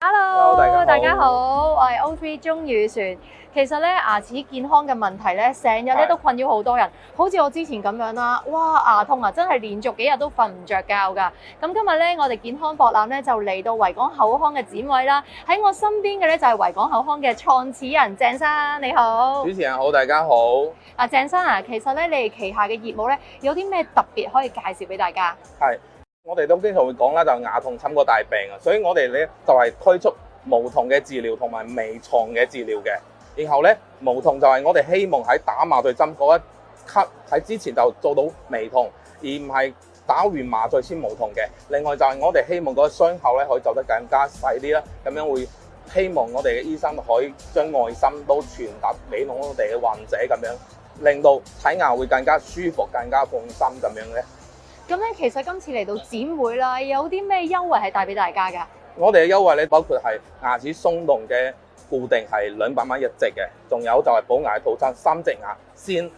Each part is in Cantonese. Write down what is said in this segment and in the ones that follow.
Hello，大家好，我係 O3 鐘宇璇。其實咧牙齒健康嘅問題咧，成日咧都困擾好多人。好似我之前咁樣啦，哇牙痛啊，真係連續幾日都瞓唔着覺㗎。咁今日咧，我哋健康博覽咧就嚟到維港口腔嘅展位啦。喺我身邊嘅咧就係維港口腔嘅創始人鄭生，你好。主持人好，大家好。鄭生啊，其實咧你哋旗下嘅業務咧有啲咩特別可以介紹俾大家？係，我哋都經常會講啦，就牙痛侵過大病啊，所以我哋咧就係推出無痛嘅治療同埋微創嘅治療嘅。然後咧無痛就係我哋希望喺打麻醉針嗰一刻喺之前就做到微痛，而唔係打完麻醉先無痛嘅。另外就係我哋希望嗰個傷口咧可以做得更加細啲啦，咁樣會希望我哋嘅醫生可以將愛心都傳達俾我哋嘅患者，咁樣令到睇牙會更加舒服、更加放心咁樣咧。咁咧，其實今次嚟到展會啦，有啲咩優惠係帶俾大家㗎？我哋嘅優惠咧，包括係牙齒鬆動嘅固定係200蚊一隻嘅，仲有就係補牙套餐3隻牙先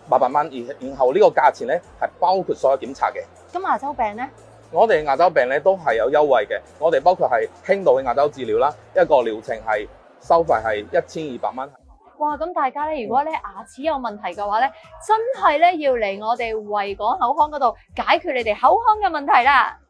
800蚊，然後呢個價錢咧係包括所有檢查嘅。咁牙周病咧？我哋牙周病咧都係有優惠嘅，我哋包括係輕度嘅牙周治療啦，一個療程係收費係1200蚊。哇！咁大家咧，如果咧牙齒有問題嘅話咧，真係咧要嚟我哋維港口腔嗰度解決你哋口腔嘅問題啦〜